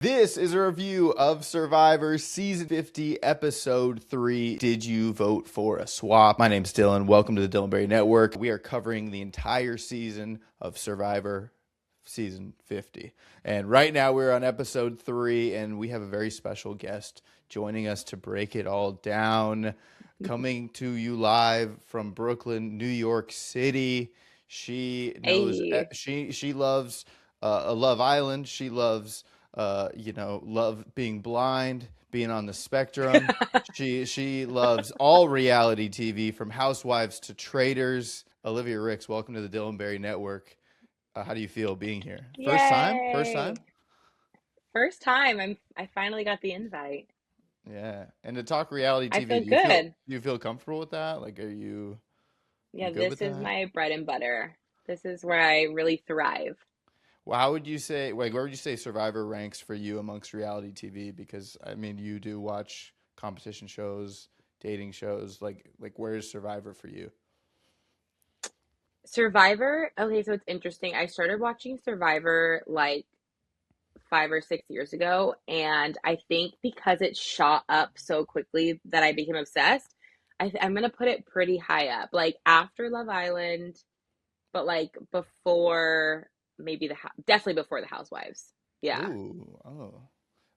This is a review of Survivor Season 50, Episode 3, Did You Vote for a Swap? My name's Dylan. Welcome to the Dylan Network. We are covering the entire season of Survivor Season 50. And right now we're on Episode 3, and we have a very special guest joining us to break it all down. Coming to you live from Brooklyn, New York City. She knows, Hey. she loves Love Island. She loves love being blind, being on the spectrum. She loves all reality TV from Housewives to Traitors. Olivia Ricks, welcome to the Dylan Network. How do you feel being here? First time? First time? Yay. First time I finally got the invite. Yeah. And to talk reality I TV, feel do good. you feel comfortable with that? Like, are you Yeah, good with this is that? my bread and butter. This is where I really thrive. Well, how would you say, like, where would you say Survivor ranks for you amongst reality TV? Because I mean, you do watch competition shows, dating shows. Like, where is Survivor for you? Survivor, okay, so it's interesting. I started watching Survivor like 5 or 6 years ago, and I think because it shot up so quickly that I became obsessed, I'm gonna put it pretty high up, like after Love Island, but like before maybe definitely before the Housewives. Yeah. Ooh, oh.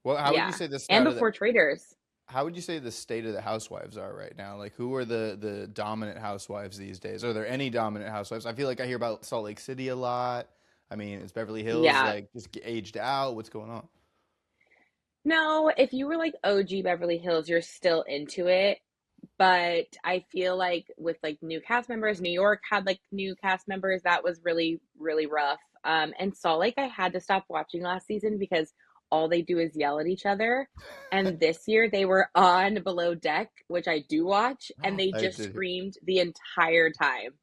Well, how would you Yeah. say the And start of the before Traders. how would you say the state of the housewives are right now? Like, who are the dominant housewives these days? Are there any dominant housewives? I feel like I hear about Salt Lake City a lot. I mean, is Beverly Hills Yeah. like just aged out? What's going on? No, if you were like OG Beverly Hills, you're still into it. But I feel like with like new cast members, New York had like new cast members. That was really, really rough. And Salt Lake, I had to stop watching last season because all they do is yell at each other. And this year they were on Below Deck, which I do watch, and they I just did. screamed the entire time.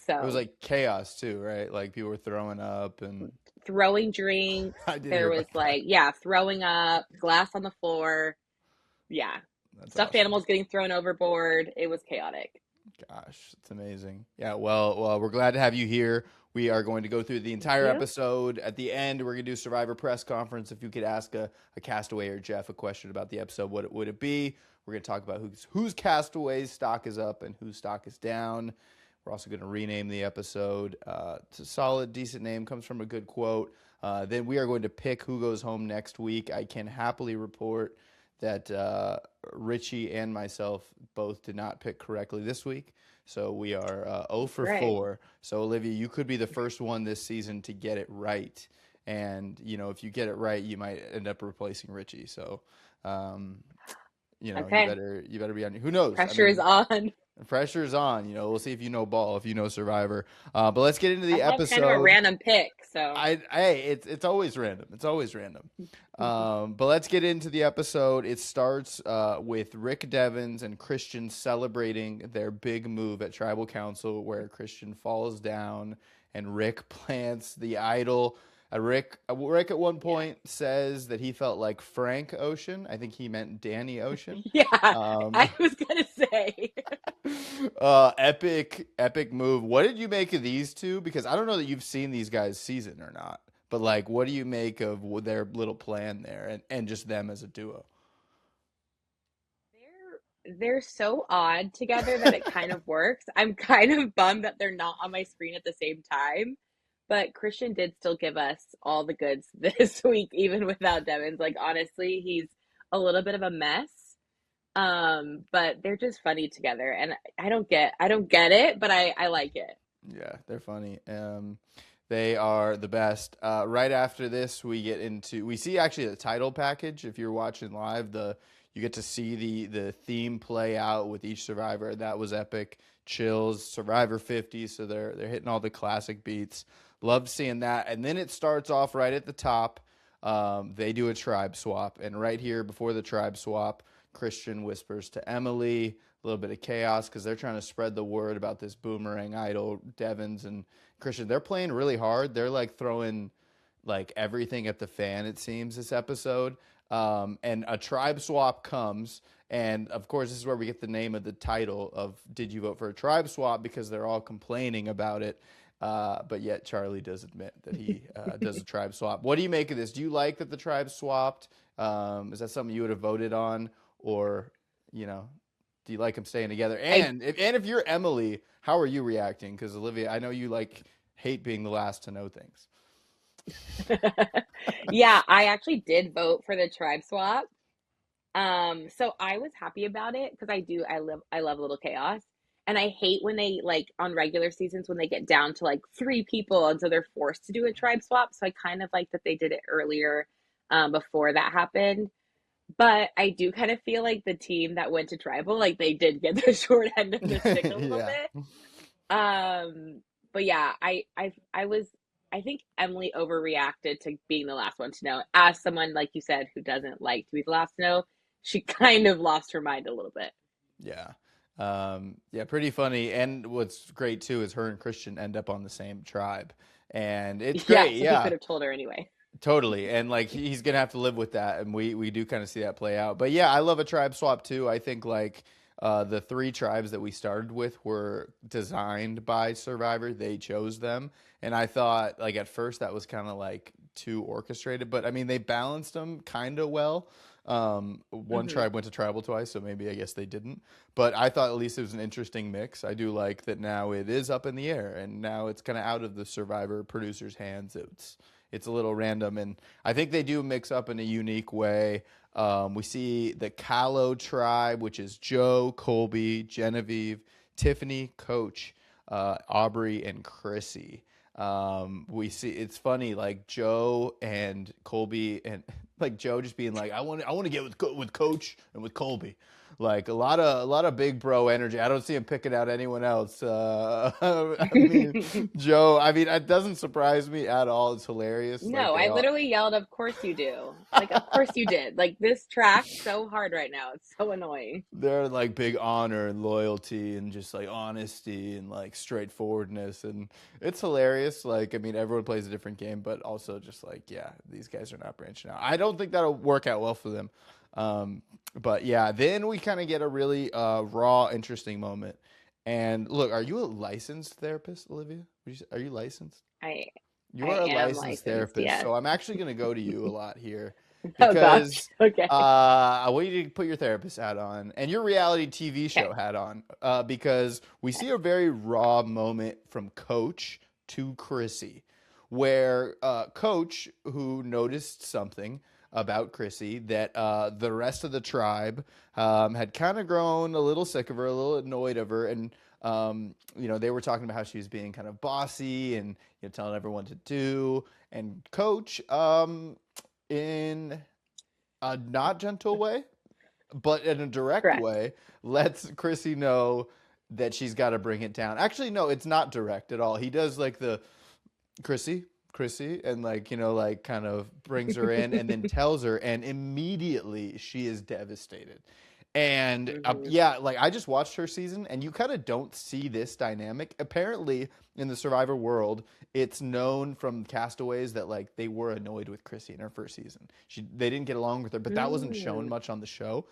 It was So like chaos too, right? Like people were throwing up, and throwing drinks. I did hear There was about that. like, yeah, throwing up, glass on the floor. Yeah. That's Stuffed awesome. animals getting thrown overboard. It was chaotic. Gosh, it's amazing. Yeah, well, we're glad to have you here. We are going to go through the Thank entire you. episode. At the end, we're going to do Survivor press conference. If you could ask a castaway or Jeff a question about the episode, what would it be? We're going to talk about whose castaways stock is up and whose stock is down. We're also going to rename the episode. It's a solid, decent name. Comes from a good quote. Then we are going to pick who goes home next week. I can happily report that Richie and myself both did not pick correctly this week. So we are 0 for Right. 4. So, Olivia, you could be the first one this season to get it right. And, if you get it right, you might end up replacing Richie. So, um, you Okay. better be on. Who knows? I Pressure is mean, on. pressure's on. We'll see if you know ball, if you know Survivor. But let's get into I the have kind of a episode. random pick, so It's always random. It's always random. But let's get into the episode. It starts with Rick Devens and Christian celebrating their big move at Tribal Council, where Christian falls down and Rick plants the idol. Rick at one yeah. point says that he felt like Frank Ocean. I think he meant Danny Ocean. Yeah, Um, I was gonna say. epic move. What did you make of these two? Because I don't know that you've seen these guys season or not. But like, what do you make of their little plan there and just them as a duo? They're so odd together that it kind of works. I'm kind of bummed that they're not on my screen at the same time. But Christian did still give us all the goods this week, even without Devins. Like honestly, he's a little bit of a mess. But they're just funny together, and I don't get it, but I like it. Yeah, they're funny. They are the best. Right after this, we see actually the title package. If you're watching live, you get to see the theme play out with each survivor. That was epic. Chills, Survivor 50. So they're hitting all the classic beats. Loved seeing that. And then it starts off right at the top. They do a tribe swap, and right here before the tribe swap, Christian whispers to Emily. A little bit of chaos because they're trying to spread the word about this boomerang idol. Devins and Christian, they're playing really hard. They're like throwing like everything at the fan, it seems, this episode. And a tribe swap comes. And of course, this is where we get the name of the title of Did You Vote for a Tribe Swap? Because they're all complaining about it. But yet Charlie does admit that he does a tribe swap. What do you make of this? Do you like that the tribe swapped? Is that something you would have voted on, or you know, do you like them staying together? I And if you're Emily, how are you reacting? Because Olivia, I know you like hate being the last to know things. Yeah, I actually did vote for the tribe swap. So I was happy about it because I love a little chaos. And I hate when they like on regular seasons when they get down to like three people and so they're forced to do a tribe swap. So I kind of like that they did it earlier before that happened. But I do kind of feel like the team that went to tribal, like they did get the short end of the stick a little Yeah. bit. Um, but yeah, I think Emily overreacted to being the last one to know. As someone like you said who doesn't like to be the last to know, she kind of lost her mind a little bit. Yeah. Yeah, pretty funny. And what's great too is her and Christian end up on the same tribe. And it's Yeah, great. so he Yeah, could have told her anyway. totally. And like he's gonna have to live with that. And we do kind of see that play out. But yeah, I love a tribe swap too. I think like the three tribes that we started with were designed by Survivor. They chose them. And I thought like at first that was kind of like too orchestrated, but I mean they balanced them kind of well. One Hmm. tribe went to tribal twice, so maybe I guess they didn't. But I thought at least it was an interesting mix. I do like that now it is up in the air, and now it's kind of out of the Survivor producers' hands. It's a little random, and I think they do mix up in a unique way. We see the Kalo tribe, which is Joe, Colby, Genevieve, Tiffany, Coach, Aubrey, and Chrissy. We see it's funny like Joe and Colby and like Joe just being like I want to get with Coach and with Colby. Like a lot of big bro energy. I don't see him picking out anyone else. I mean, Joe. I mean, it doesn't surprise me at all. It's hilarious. Like No, they I all. literally yelled, "Of course you do!" Like, of course you did. Like this tracks so hard right now. It's so annoying. They're like big honor and loyalty and just like honesty and like straightforwardness, and it's hilarious. Like I mean, everyone plays a different game, but also just like yeah, these guys are not branching out. I don't think that'll work out well for them. But yeah, then we kind of get a really raw, interesting moment. And look, are you a licensed therapist, Olivia? Are you licensed? I You I are a am licensed licensed, therapist, yes. so I'm actually going to go to you a lot here Oh gosh. because Okay. I want you to put your therapist hat on and your reality TV show Okay. hat on because we see a very raw moment from Coach to Chrissy, where Coach, who noticed something about Chrissy that the rest of the tribe had kind of grown a little sick of her, a little annoyed of her, and they were talking about how she was being kind of bossy and telling everyone to do. And Coach, in a not gentle way, but in a direct Correct. way, lets Chrissy know that she's got to bring it down. Actually, no, it's not direct at all. He does like the Chrissy, Chrissy, and like, like kind of brings her in and then tells her, and immediately she is devastated. And Hmm. yeah, like I just watched her season, and you kind of don't see this dynamic. Apparently, in the Survivor world, it's known from castaways that like they were annoyed with Chrissy in her first season. They didn't get along with her, but that wasn't shown Mm. much on the show.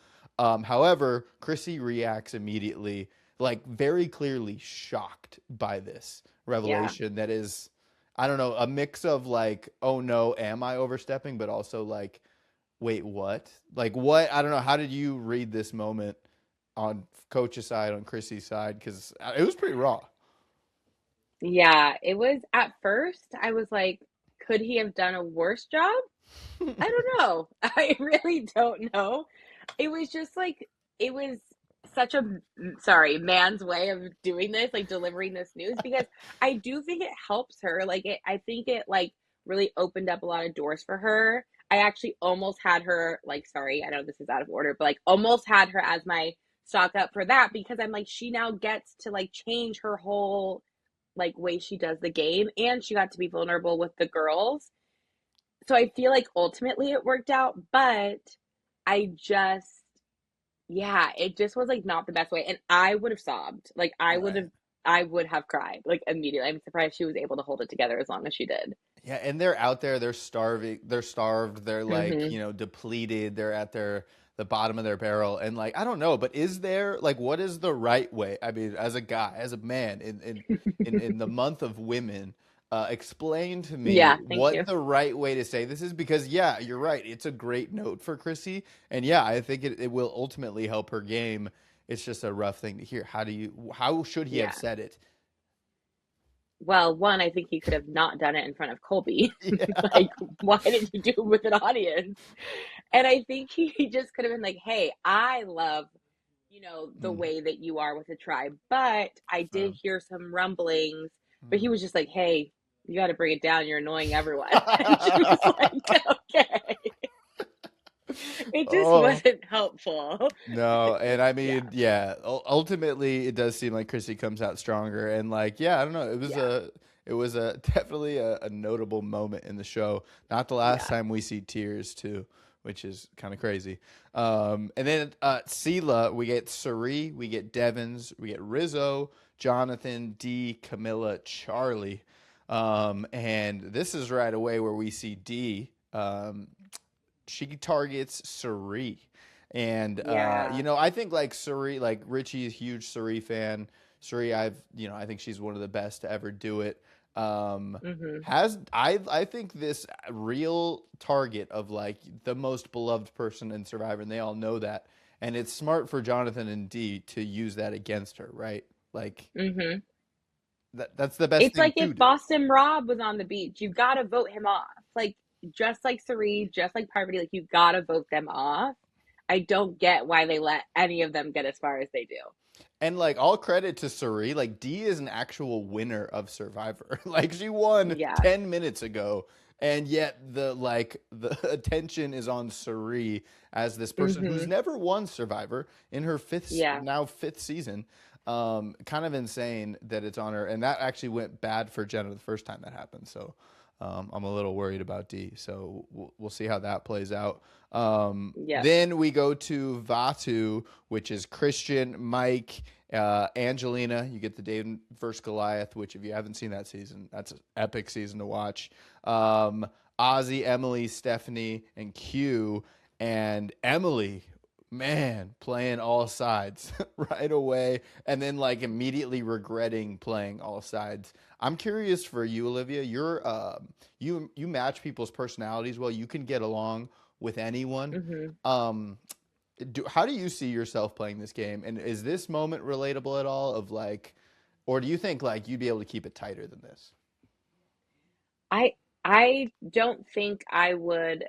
However, Chrissy reacts immediately, like very clearly shocked by this Yeah. revelation that is, I don't know, a mix of like, oh no, am I overstepping? But also like, wait, what? Like, what? I don't know. How did you read this moment on Coach's side, on Chrissy's side? Because it was pretty raw. Yeah, it was at first I was like, could he have done a worse job? I don't know. I really don't know. It was just like it was such a sorry, man's way of doing this, like delivering this news because I do think it helps her. I think it like really opened up a lot of doors for her. I actually almost had her like sorry, I know this is out of order, but like almost had her as my stock up for that because I'm like she now gets to like change her whole like way she does the game and she got to be vulnerable with the girls, so I feel like ultimately it worked out, but I just, yeah, it just was like not the best way. And I would have sobbed. Right. I would have cried like immediately. I'm surprised she was able to hold it together as long as she did. Yeah, and they're out there, they're starving, they're starved, they're like, Hmm. depleted, they're at the bottom of their barrel. And like, I don't know, but is there like what is the right way? I mean, as a guy, as a man in the month of women, explain to me Yeah, thank what you. the right way to say this is because yeah, you're right. It's a great note for Chrissy. And yeah, I think it will ultimately help her game. It's just a rough thing to hear. How should he have Yeah. said it? Well, one, I think he could have not done it in front of Colby. Yeah. Like, why did you do it with an audience? And I think he just could have been like, hey, I love, the Mm, way that you are with the tribe, but I did hear some rumblings. But he mm. was just like, hey, you got to bring it down. You're annoying everyone. And she was like, okay. It just Oh wasn't helpful. no, and I Yeah. mean, yeah. Ultimately, it does seem like Chrissy comes out stronger, and like, yeah, I don't know. Yeah. It was a definitely a notable moment in the show. Not the last Yeah. time we see tears too, which is kind of crazy. And then Cila, we get Cyrie, we get Devins, we get Rizzo, Jonathan, D, Camilla, Charlie, and this is right away where we see D. She targets Cyrie. And Yeah. I think like Cyrie, like Richie is a huge Cyrie fan. Cyrie, I think she's one of the best to ever do it. Hmm. Has I think this real target of like the most beloved person in Survivor, and they all know that. And it's smart for Jonathan and Dee to use that against her, right? Like Hmm. that's the best It's thing like to if do. Boston Rob was on the beach, you got to vote him off. Like, just like Cerie, just like Parvati, like, you got to vote them off. I don't get why they let any of them get as far as they do. And like all credit to Suri, like Dee is an actual winner of Survivor. Like she won Yeah. 10 minutes ago, and yet the attention is on Suri as this person who's Hmm. never won Survivor in her Yeah. fifth season. Kind of insane that it's on her, and that actually went bad for Jenna the first time that happened. So I'm a little worried about Dee. So we'll see how that plays out. Yep. Then we go to Vatu, which is Christian, Mike, Angelina. You get the David versus Goliath, which if you haven't seen that season, that's an epic season to watch. Um, Ozzy, Emily, Stephanie, and Q. And Emily, man, playing all sides right away, and then like immediately regretting playing all sides. I'm curious for you, Olivia. You match people's personalities well. You can get along with anyone. Hmm. Um, how do you see yourself playing this game? And is this moment relatable at all? Of like, or do you think like you'd be able to keep it tighter than this? I I don't think I would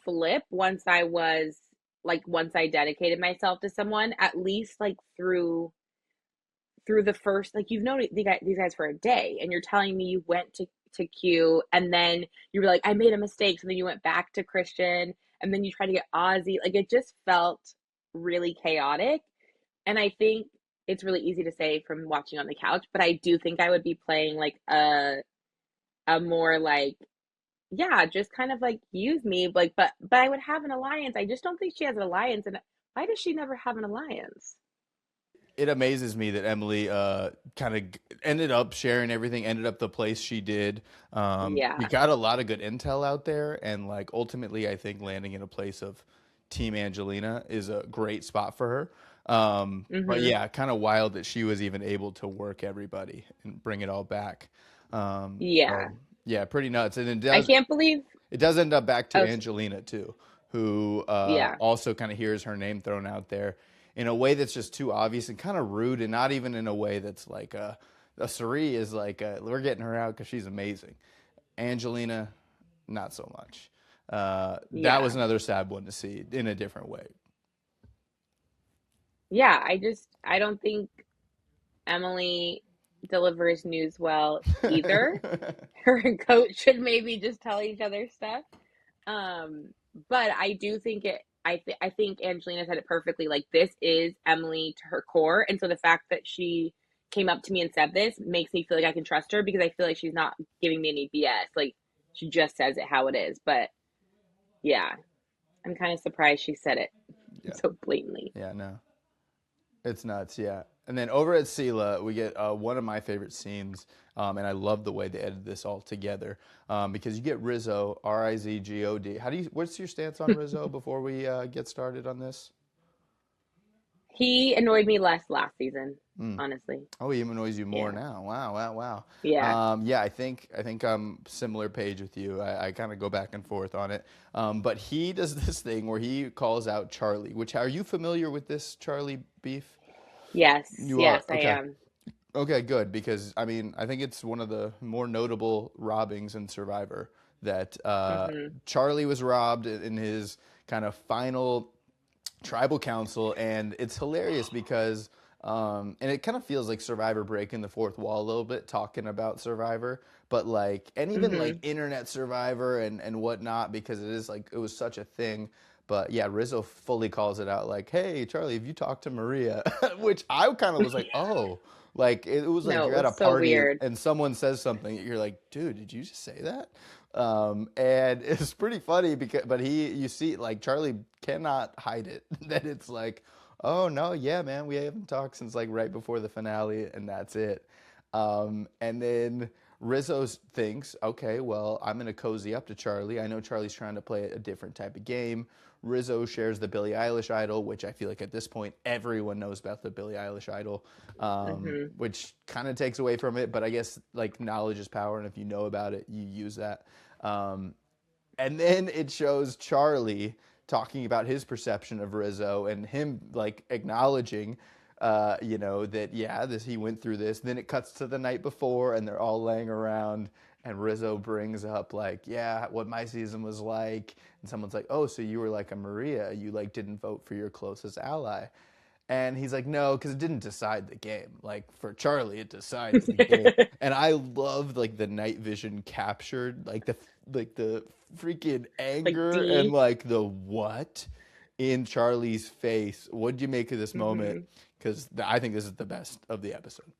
flip once I dedicated myself to someone, at least like through the first, like, you've known these guys for a day, and you're telling me you went to Q, and then you were like, I made a mistake, so then you went back to Christian, and then you tried to get Ozzy. Like, it just felt really chaotic. And I think it's really easy to say from watching on the couch, but I do think I would be playing like a more like, yeah, just kind of like, use me, like, but I would have an alliance. I just don't think she has an alliance. And why does she never have an alliance? It amazes me that Emily kind of ended up sharing everything, ended up the place she did. You Yeah. got a lot of good intel out there, and like ultimately, I think landing in a place of Team Angelina is a great spot for her. But Hmm. yeah, kind of wild that she was even able to work everybody and bring it all back. Yeah. So yeah, pretty nuts. And I can't believe. it does end up back to Oh, Angelina too, who yeah. also kind of hears her name thrown out there in a way that's just too obvious and kind of rude, and not even in a way that's like a Cerie is like we're getting her out because she's amazing. Angelina, not so much. That was Yeah. another sad one to see in a different way. Yeah. I don't think Emily delivers news well either. Her and Coach should maybe just tell each other stuff. Um, but I do think I think Angelina said it perfectly. Like, this is Emily to her core, and so the fact that she came up to me and said this makes me feel like I can trust her, because I feel like she's not giving me any BS. Like, she just says it how it is. But yeah, I'm kind of surprised she said it Yeah, so blatantly. yeah, no. It's nuts, yeah. And then over at Cila, we get one of my favorite scenes, and I love the way they edited this all together because you get Rizzo, Rizgod. How do you? What's your stance on Rizzo before we get started on this? He annoyed me less last season, Mm. honestly. Oh, he annoys you more Yeah. now. Wow, wow, wow. Yeah. Yeah, I think I'm similar page with you. I kind of go back and forth on it. But he does this thing where he calls out Charlie. Which are you familiar with this Charlie beef? Yes. You are Yes, I okay. am. Okay, good because I mean I think it's one of the more notable robbings in Survivor that Hmm. Charlie was robbed in his kind of final tribal council, and it's hilarious because and it kind of feels like Survivor breaking the fourth wall a little bit talking about Survivor, but like and even like Hmm. internet Survivor and whatnot because it is like it was such a thing. But yeah, Rizzo fully calls it out like, "Hey, Charlie, have you talked to Maria?" Which I kind of was like, "Oh." Like it was like No, it you're at a was so party weird. and someone says something, you're like, dude, did you just say that? And it's pretty funny because, but you see, like Charlie cannot hide it. That it's like, oh no, yeah, man, we haven't talked since like right before the finale, and that's it. And then Rizzo thinks, okay, well, I'm gonna cozy up to Charlie. I know Charlie's trying to play a different type of game. Rizzo shares the Billie Eilish idol, which I feel like at this point everyone knows about the Billie Eilish idol, Hmm. which kind of takes away from it. But I guess like knowledge is power, and if you know about it, you use that. Um, and then it shows Charlie talking about his perception of Rizzo and him like acknowledging, that yeah, this he went through this. Then it cuts to the night before, and they're all laying around, and Rizzo brings up like, yeah, what my season was like, and someone's like, oh, so you were like a Maria, you like didn't vote for your closest ally. And he's like, no, because it didn't decide the game. Like for Charlie, it decides the game. And I loved like the night vision captured, like the freaking Like anger and D. like the what in Charlie's face. What did you make of this moment? Hmm. Because I think this is the best of the episode.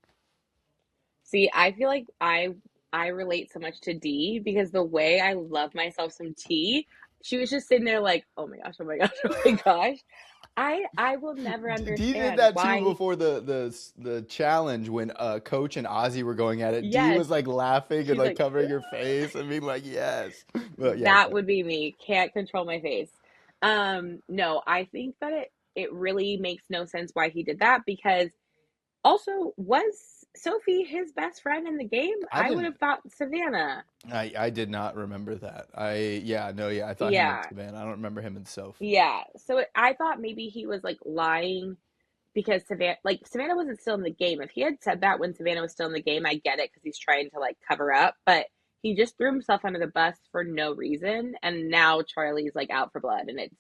See, I feel like I relate so much to D because the way I love myself some tea, she was just sitting there like, oh my gosh, oh my gosh, oh my gosh. I will never Dee did understand that too why. before the challenge when Coach and Ozzy were going at it. Dee Yes, was like laughing and she's like like, covering her face and being like, yes. But yeah, that would be me. Can't control my face. No, I think that it really makes no sense why he did that because also was Sophie his best friend in the game? I I would didn't. have thought Savannah. I did not remember that. Yeah, no, yeah. I thought he meant Yeah. Savannah. I don't remember him and Soph. Yeah. So I thought maybe he was like lying because Savannah wasn't still in the game. If he had said that when Savannah was still in the game, I get it because he's trying to like cover up, but he just threw himself under the bus for no reason and now Charlie's like out for blood and it's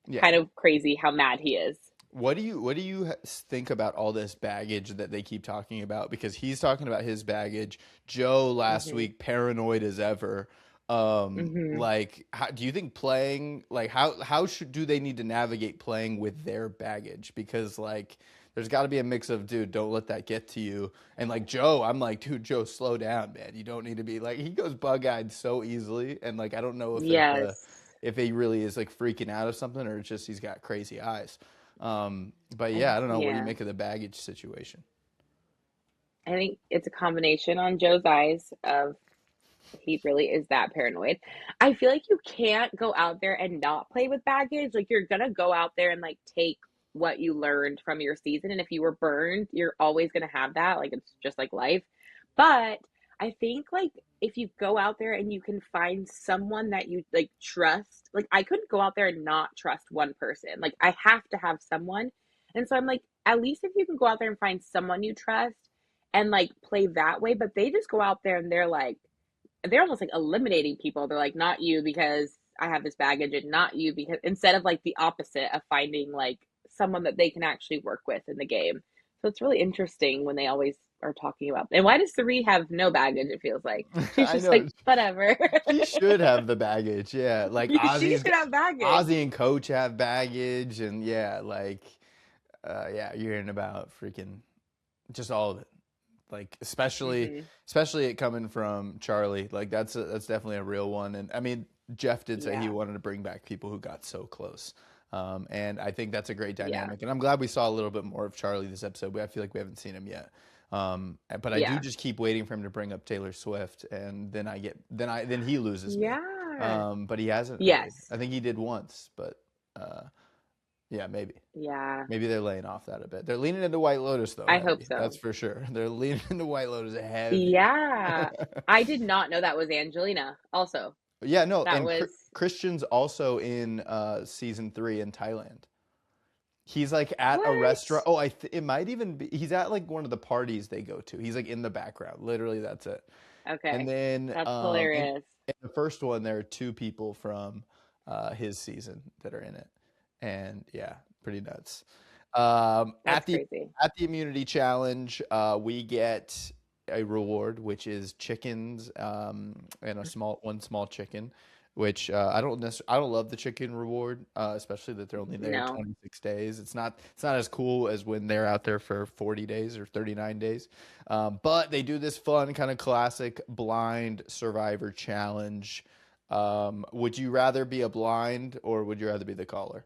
Yeah. kind of crazy how mad he is. What do you think about all this baggage that they keep talking about? Because he's talking about his baggage. Joe last Mhm. week paranoid as ever. Mhm. Like, do you think playing like how should do they need to navigate playing with their baggage? Because like there's got to be a mix of dude, don't let that get to you. And like Joe, I'm like, dude, Joe, slow down, man. You don't need to be like he goes bug-eyed so easily, and like I don't know Yes. if he really is like freaking out of something or it's just he's got crazy eyes. But I yeah, I don't know. What do you yeah. make of the baggage situation? I think it's a combination on Joe's eyes of he really is that paranoid. I feel like you can't go out there and not play with baggage. Like you're gonna go out there and like take what you learned from your season. And if you were burned, you're always gonna have that. Like it's just like life. But I think like if you go out there and you can find someone that you like trust, like I couldn't go out there and not trust one person. Like I have to have someone. And so I'm like, at least if you can go out there and find someone you trust and like play that way, but they just go out there and they're almost like eliminating people. They're like, not you because I have this baggage, and not you because instead of like the opposite of finding like someone that they can actually work with in the game. So it's really interesting when they always are talking about. And why does Cyrie have no baggage? It feels like she's I just like know whatever. she should have the baggage. Yeah, like She should have baggage. Ozzy and Coach have baggage, and yeah, like yeah, you're hearing about freaking just all of it. Like Hmm. especially it coming from Charlie. Like that's definitely a real one. And I mean, Jeff did say he Yeah. wanted to bring back people who got so close. And I think that's a great Yeah. dynamic. And I'm glad we saw a little bit more of Charlie this episode. I feel like we haven't seen him yet. But I do Yeah. just keep waiting for him to bring up Taylor Swift, and then he loses me. Yeah. But he hasn't really. Yes. I think he did once, but uh, yeah, maybe. Yeah. Maybe they're laying off that a bit. They're leaning into White Lotus though, I hope heavy. so. That's for sure. They're leaning into White Lotus heavy. Yeah. I did not know that was Angelina also. Yeah, no, That and was Christian's also in season 3 in Thailand. He's like at a what? restaurant. Oh, it might even be. He's at like one of the parties they go to. He's like in the background. Literally, that's it. And Okay. then That's in hilarious. the first one, there are 2 people from his season that are in it, and yeah, pretty nuts. That's crazy. At the immunity challenge, we get a reward, which is chickens, and one small chicken, which I don't love the chicken reward, especially that they're only there No. 26 days. It's not as cool as when they're out there for 40 days or 39 days. But they do this fun kind of classic blind survivor challenge. Would you rather be a blind or would you rather be the caller?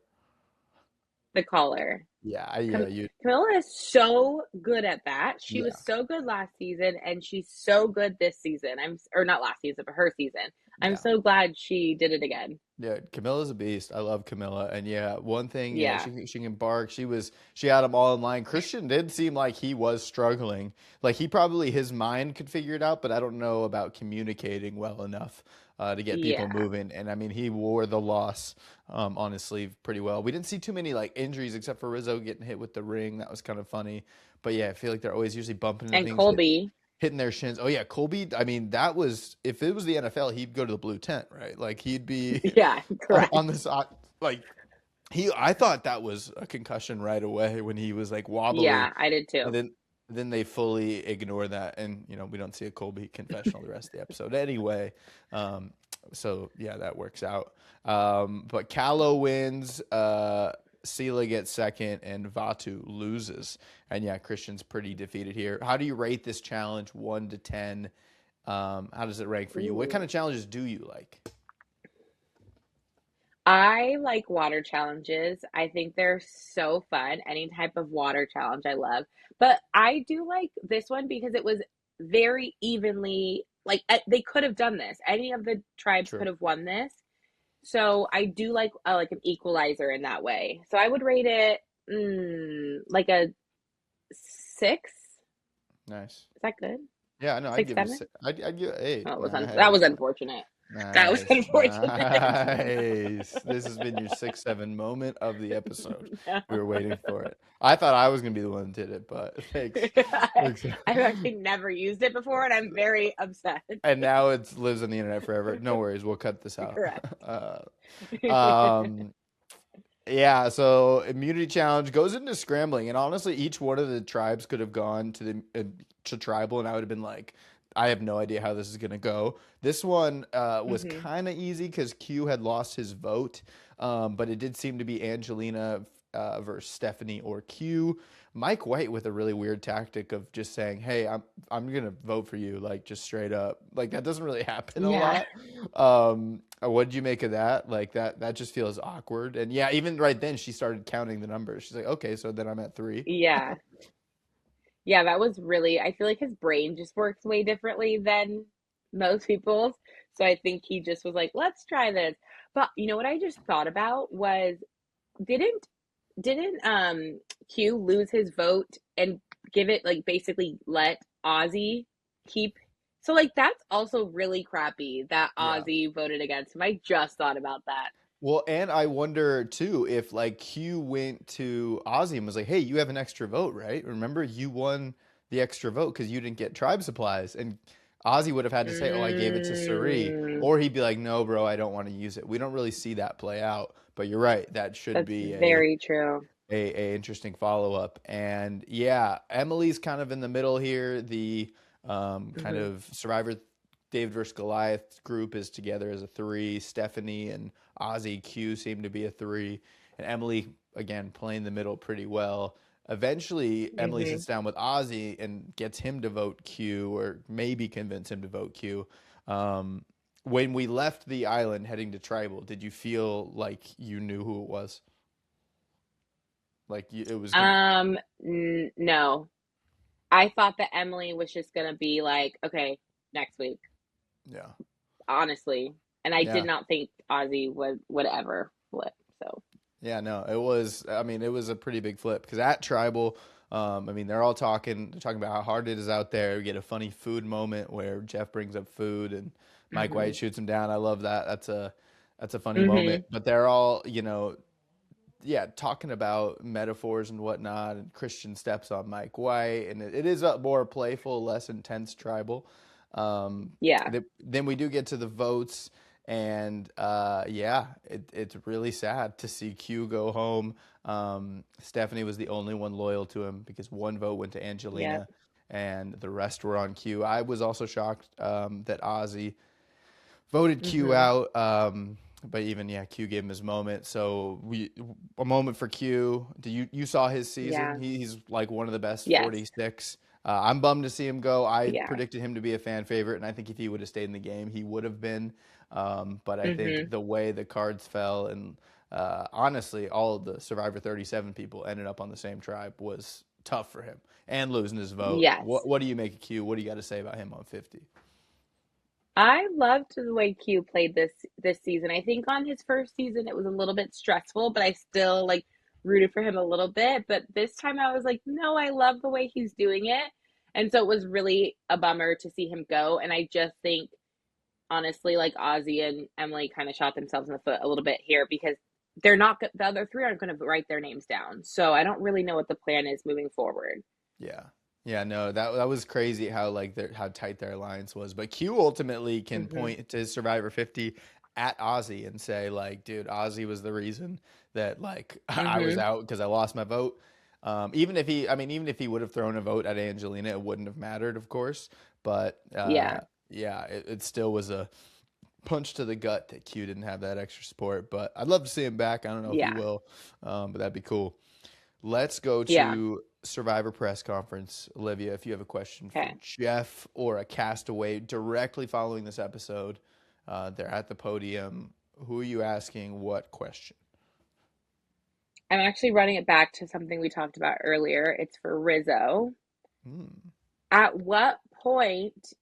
The caller. Yeah, you, Camilla is so good at that. She yeah, was so good last season, and she's so good this season. Or not last season, but her season. I'm yeah. so glad she did it again. Yeah, Camilla's a beast. I love Camilla, and yeah, one thing, yeah, Yeah. she can bark. She had them all in line. Christian did seem like he was struggling. Like he probably his mind could figure it out, but I don't know about communicating well enough to get people Yeah. moving. And I mean, he wore the loss on his sleeve pretty well. We didn't see too many like injuries except for Rizzo getting hit with the ring. That was kind of funny. But yeah, I feel like they're always usually bumping into And things, Colby. hitting their shins. Oh yeah, Colby. I mean, that was if it was the NFL, he'd go to the blue tent, right? Like he'd be Yeah, correct. on this like he. I thought that was a concussion right away when he was like wobbly, Yeah, I did and too. then they fully ignore that, and we don't see a Colby confessional the rest of the episode anyway. Um, so yeah, that works out. But Kalo wins. Cila gets second, and Vatu loses. And yeah, Christian's pretty defeated here. How do you rate this challenge 1 to 10? How does it rank for you? What kind Ooh. of challenges do you like? I like water challenges. I think they're so fun. Any type of water challenge I love. But I do like this one because it was very evenly like they could have done this. Any of the tribes could True. have won this. So I do like an equalizer in that way. So I would rate it like a 6. Nice. Is that good? Yeah, no, I'd Six, give it a seven? six. I'd give it eight. Oh, that was Nice. unfortunate. That was Nice. unfortunate. Nice. This has been your 6-7 moment of the episode. No. We were waiting for it. I thought I was gonna be the one that did it, but thanks. Thanks. I've actually never used it before, and I'm very upset. And now it lives on the internet forever. No worries, we'll cut this out. Correct. Um, yeah, so immunity challenge goes into scrambling, and honestly, each one of the tribes could have gone to the to tribal, and I would have been like, I have no idea how this is gonna go. This one was Hmm. kind of easy because Q had lost his vote, but it did seem to be Angelina versus Stephanie or Q. Mike White with a really weird tactic of just saying, "Hey, I'm gonna vote for you," like just straight up. Like that doesn't really happen a Yeah. lot. What did you make of that? Like that just feels awkward. And yeah, even right then she started counting the numbers. She's like, okay, so then I'm at 3. Yeah. Yeah, that was really, I feel like his brain just works way differently than most people's. So I think he just was like, let's try this. But you know what I just thought about was didn't didn't Q lose his vote and give it like basically let Ozzy keep so like that's also really crappy that Yeah. Ozzy voted against him. I just thought about that. Well, and I wonder too if like Q went to Ozzy and was like, "Hey, you have an extra vote, right? Remember you won the extra vote because you didn't get tribe supplies." And Ozzy would have had to say, "Oh, I gave it to Cyrie," Mm, or he'd be like, "No, bro, I don't want to use it." We don't really see that play out, but you're right. That should that's be very true. a interesting follow up. And yeah, Emily's kind of in the middle here. The kind Hmm. of Survivor David versus Goliath group is together as a 3. Stephanie and Ozzy Q seem to be a 3, and Emily again playing the middle pretty well. Eventually, Emily Hmm. sits down with Ozzy and gets him to vote Q, or maybe convince him to vote Q. When we left the island heading to tribal, did you feel like you knew who it was? Like it was gonna. No. I thought that Emily was just gonna be like, okay, next week, Yeah, honestly. And I did yeah, not think Ozzy would ever flip. So, yeah. No, it was. I mean, it was a pretty big flip because at Tribal, I mean, they're all talking. They're talking about how hard it is out there. We get a funny food moment where Jeff brings up food and Mike White mhm. shoots him down. I love that. That's a funny moment. Mhm. But they're all, yeah, talking about metaphors and whatnot, and Christian steps on Mike White, and it is a more playful, less intense Tribal. Yeah. Then we do get to the votes, and yeah, it's really sad to see Q go home. Stephanie was the only one loyal to him because one vote went to Yep. Angelina, and the rest were on Q. I was also shocked that Ozzy voted Q Mhm. out. But even yeah, Q gave him his moment. So a moment for Q. Do you saw his season? Yeah. He's like one of the best Yes. 46. I'm bummed to see him go. I Yeah. predicted him to be a fan favorite, and I think if he would have stayed in the game, he would have been. But I think Mhm. the way the cards fell, and honestly, all of the Survivor 37 people ended up on the same tribe was tough for him, and losing his vote. Yes. What do you make of Q? What do you got to say about him on 50? I loved the way Q played this season. I think on his first season it was a little bit stressful, but I still like rooted for him a little bit. But this time I was like, no, I love the way he's doing it. And so it was really a bummer to see him go. And I just think honestly, like Ozzy and Emily kind of shot themselves in the foot a little bit here because they're not the other three aren't going to write their names down. So I don't really know what the plan is moving forward. Yeah. Yeah, no, that was crazy how like how tight their alliance was. But Q ultimately can Hmm. point to Survivor 50 at Ozzy and say like, dude, Ozzy was the reason that like I was Hmm. out because I lost my vote. Even if he would have thrown a vote at Angelina, it wouldn't have mattered, of course. But Yeah. yeah, it still was a punch to the gut that Q didn't have that extra support. But I'd love to see him back. I don't know if he Yeah. will, but that'd be cool. Let's go Yeah. to Survivor press conference. Olivia, if you have a question for Okay. Jeff or a castaway directly following this episode, they're at the podium. Who are you asking what question? I'm actually running it back to something we talked about earlier. It's for Rizzo. Hmm. At what point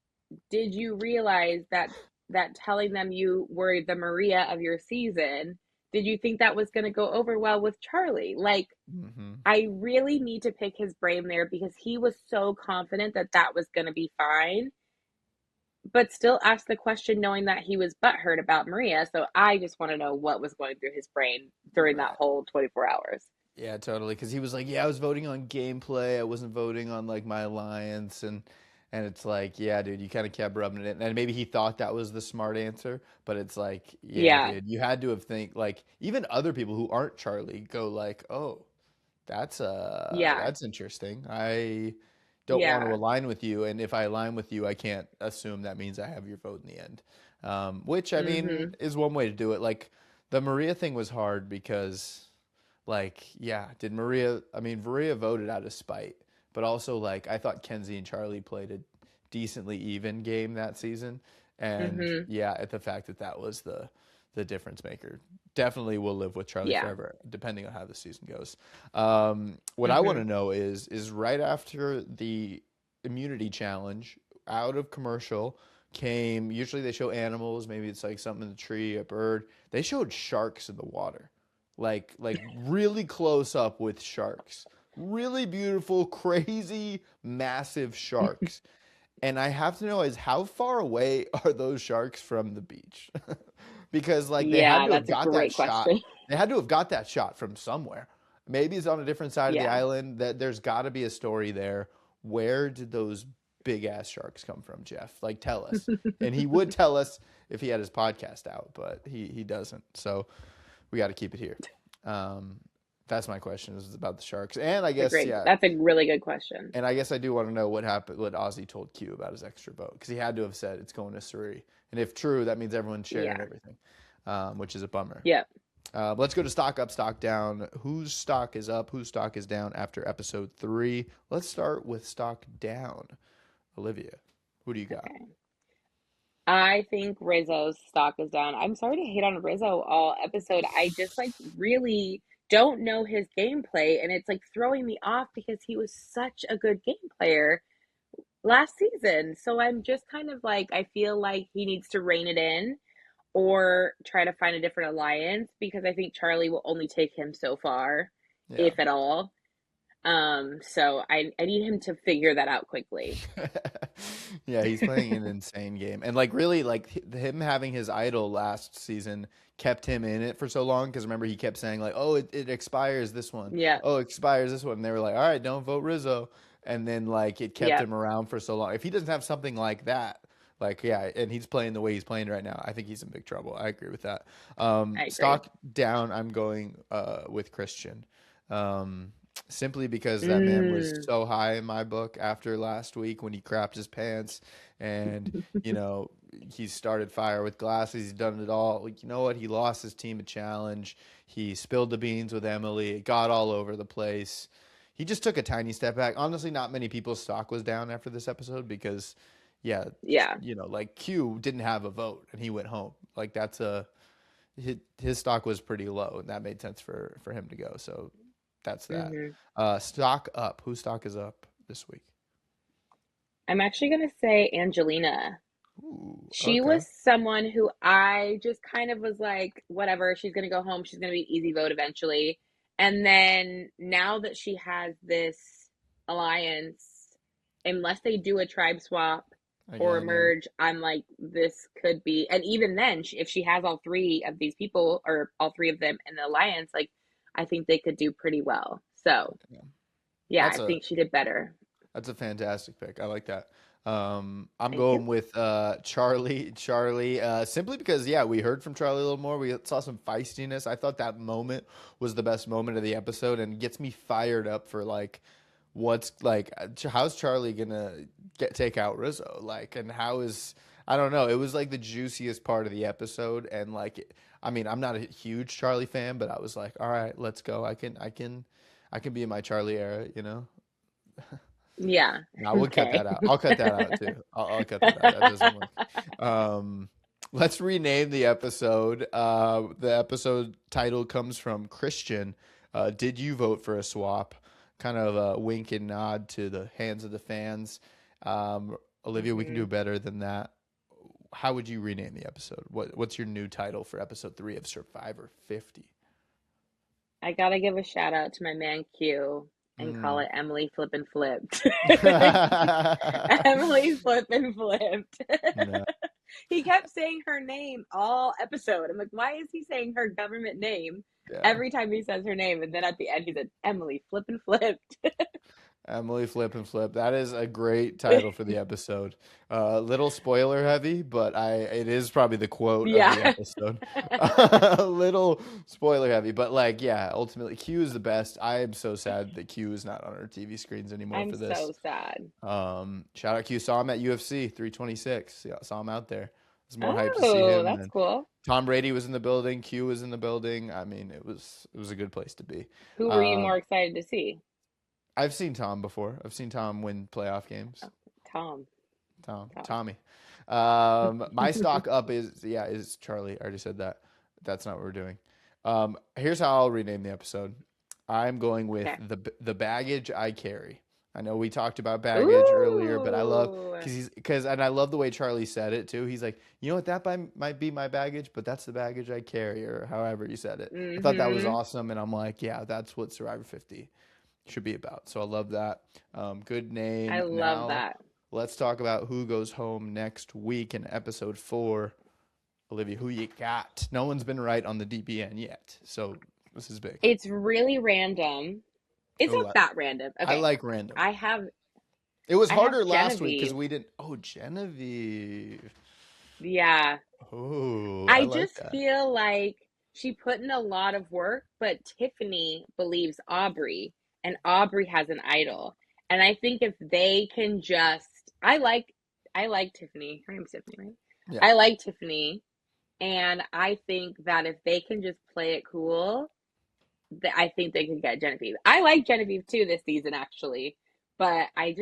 did you realize that telling them you were the Maria of your season, did you think that was going to go over well with Charlie? Like, Hmm. I really need to pick his brain there because he was so confident that that was going to be fine, but still asked the question knowing that he was butthurt about Maria. So I just want to know what was going through his brain during that Right. whole 24 hours. Yeah, totally. Because he was like, "Yeah, I was voting on gameplay. I wasn't voting on like my alliance." And it's like, "Yeah, dude, you kind of kept rubbing it in." And maybe he thought that was the smart answer, but it's like, "Yeah, Yeah. dude, you had to have think like even other people who aren't Charlie go like, oh, Yeah. that's interesting. I don't want to Yeah. align with you, and if I align with you, I can't assume that means I have your vote in the end." Which I mean Mhm. is one way to do it. Like the Maria thing was hard because, like, yeah, did Maria? I mean, Maria voted out of spite, but also like I thought Kenzie and Charlie played a decently even game that season, and Mhm. yeah, at the fact that that was the difference maker. Definitely will live with Charlie Yeah. forever, depending on how the season goes. What I want Mhm. to know is right after the immunity challenge, out of commercial came. Usually they show animals. Maybe it's like something in the tree, a bird. They showed sharks in the water, like really close up with sharks. Really beautiful, crazy, massive sharks. And I have to know is how far away are those sharks from the beach? Because like they had Yeah, to have that's a got that great shot. question. They had to have got that shot from somewhere. Maybe it's on a different side of the Yeah. island. That there's got to be a story there. Where did those big ass sharks come from, Jeff? Like tell us. And he would tell us if he had his podcast out, but he doesn't. So we got to keep it here. Um, that's my question is about the sharks. And I guess yeah, That's a really good question. and I guess I do want to know what happened, what Ozzy told Q about his extra vote, because he had to have said it's going to Cyrie. And if true, that means everyone's sharing Yeah. everything, which is a bummer. Yep. Let's go to stock up, stock down. Whose stock is up? Whose stock is down after episode 3? Let's start with stock down. Olivia, who do you got? Okay. I think Rizzo's stock is down. I'm sorry to hate on Rizzo all episode. I just like really don't know his gameplay, and it's like throwing me off because he was such a good game player last season. So I'm just kind of like, I feel like he needs to rein it in or try to find a different alliance because I think Charlie will only take him so far, Yeah. if at all. So I need him to figure that out quickly. Yeah, he's playing an insane game. And like really like him having his idol last season kept him in it for so long because remember he kept saying like, "Oh, it expires this one. Yeah, Oh, it expires this one." And they were like, "All right, don't vote Rizzo." And then like it kept yeah, him around for so long. If he doesn't have something like that, like yeah, and he's playing the way he's playing right now, I think he's in big trouble. I agree with that. I agree. Stock down, I'm going with Christian. Um simply because that man was Mm. so high in my book after last week when he crapped his pants and you know he started fire with glasses. He's done it all. Like, you know what? He lost his team a challenge. He spilled the beans with Emily. It got all over the place. He just took a tiny step back. Honestly, not many people's stock was down after this episode because, yeah, Yeah. like Q didn't have a vote and he went home. Like that's a his stock was pretty low and that made sense for him to go. So that's that. Hmm. Stock up. Whose stock is up this week? I'm actually gonna say Angelina. Ooh, She okay. was someone who I just kind of was like, whatever, she's gonna go home, she's gonna be easy vote eventually. And then now that she has this alliance, unless they do a tribe swap or a Again, yeah. merge, I'm like, this could be. And even then, if she has all three of these people or all three of them in the alliance, like, I think they could do pretty well. So, Yeah. yeah, That's I a think she did better. that's a fantastic pick. I like that. I'm Thank you. going with Charlie. Charlie, simply because yeah, we heard from Charlie a little more. We saw some feistiness. I thought that moment was the best moment of the episode, and gets me fired up for like what's like how's Charlie gonna take out Rizzo like, and how is I don't know. It was like the juiciest part of the episode, and like I mean, I'm not a huge Charlie fan, but I was like, all right, let's go. I can be in my Charlie era, you know. Yeah. No, we'll cut Okay. that out. I'll cut that out too. I'll cut that out. That doesn't work. Um, let's rename the episode. The episode title comes from Christian. Did you vote for a swap? Kind of a wink and nod to the hands of the fans. Olivia, we can do Hmm. better than that. How would you rename the episode? What's your new title for episode 3 of Survivor 50? I gotta give a shout out to my man Q and call Mm. it Emily Flippin' Flipped. Emily Flippin' Flipped. No. He kept saying her name all episode. I'm like, why is he saying her government name Yeah. every time he says her name? And then at the end, he said, Emily Flippin' Flipped. Emily Flip and Flip. That is a great title for the episode. Little spoiler heavy, but it is probably the quote of the Yeah. episode. A little spoiler heavy, but like yeah, ultimately Q is the best. I am so sad that Q is not on our TV screens anymore I'm for this. so sad. Shout out Q. Saw him at UFC 326. Yeah, saw him out there. It's more hype to see Oh, him that's than cool. Tom Brady was in the building. Q was in the building. I mean, it was a good place to be. Who were you more Um, excited to see? I've seen Tom before. I've seen Tom win playoff games. Oh, Tom. Tom. Tommy. My stock up is Charlie. I already said that. That's not what we're doing. Here's how I'll rename the episode. I'm going with Okay. the baggage I carry. I know we talked about baggage earlier, but I love Ooh. because and I love the way Charlie said it too. He's like, you know what, that might be my baggage, but that's the baggage I carry, or however you said it. I thought that was Mm-hmm. awesome, and I'm like, yeah, that's what Survivor 50 should be about. So I love that. Good I name. love Now that. let's talk about who goes home next week in episode 4. Olivia, who you got? No one's been right on the DBN yet, so this is big. It's really random. It's Oh, not that random. I Okay. like random. I have It was I have harder last week because Genevieve. we didn't. Oh, Genevieve. Yeah. Oh, I I like just that. feel like she put in a lot of work, but Tiffany believes Aubrey, and Aubrey has an idol. And I think if they can just I like Tiffany. Her name's Tiffany, right? Yeah, I like Tiffany, and I think that if they can just play it cool, I think they could get Genevieve. I like Genevieve too this season actually, but I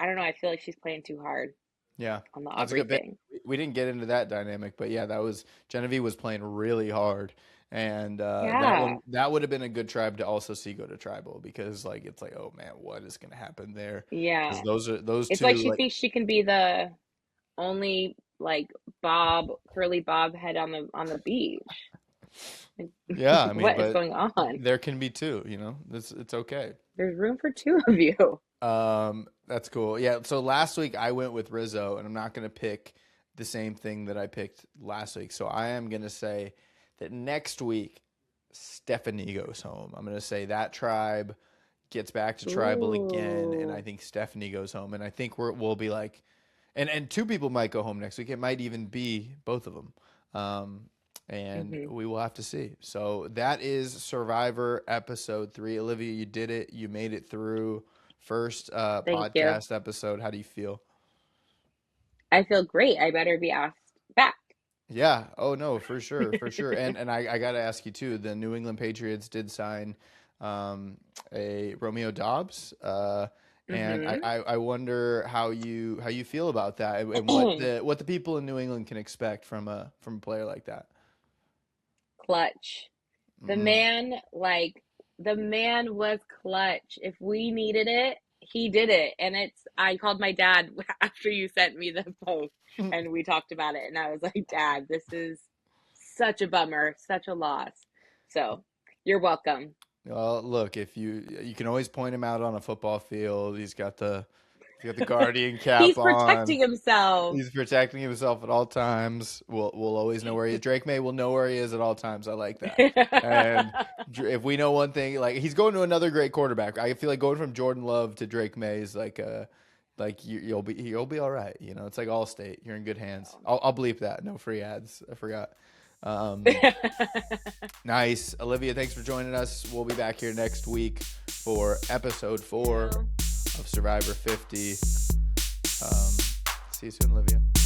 don't know, I feel like she's playing too hard yeah, on the that's a Aubrey good pick. thing. we didn't get into that dynamic, but yeah, that was Genevieve was playing really hard, and Yeah. that would have been a good tribe to also see go to tribal because like it's like, oh man, what is going to happen there? Because Yeah. those It's like two she like thinks she can be the only like curly bob head on the beach. Like, yeah, I mean, what is but going on? there can be two, it's okay. There's room for two of you. That's cool. Yeah. So last week I went with Rizzo, and I'm not going to pick the same thing that I picked last week. So I am going to say that next week Stephanie goes home. I'm going to say that tribe gets back to tribal again, and I Ooh. think Stephanie goes home, and I think we'll be like, and two people might go home next week. It might even be both of them. Um, and Hmm. we will have to see. So that is Survivor episode 3. Olivia, you did it. You made it through first Thank you. podcast episode. How do you feel? I feel great. I better be asked back. Yeah. Oh no, for sure, for sure. And I got to ask you too. The New England Patriots did sign um, a Romeo Dobbs, and Hmm. I wonder how you feel about that and what the people in New England can expect from a player like that. Clutch. The Mm. man, like, the man was clutch. If we needed it, he did it. And I called my dad after you sent me the post and we talked about it. And I was like, Dad, this is such a bummer, such a loss. So you're welcome. Well, look, if you can always point him out on a football field. He's got the guardian cap He's on. protecting himself. He's protecting himself at all times. We'll always know where he is. Drake May will know where he is at all times. I like that. And if we know one thing, like he's going to another great quarterback. I feel like going from Jordan Love to Drake May is like you'll be all right. It's like Allstate. You're in good hands. I'll bleep that. No free ads. I forgot. Um, Nice. Olivia, thanks for joining us. We'll be back here next week for episode 4 You. of Survivor 50. See you soon, Olivia.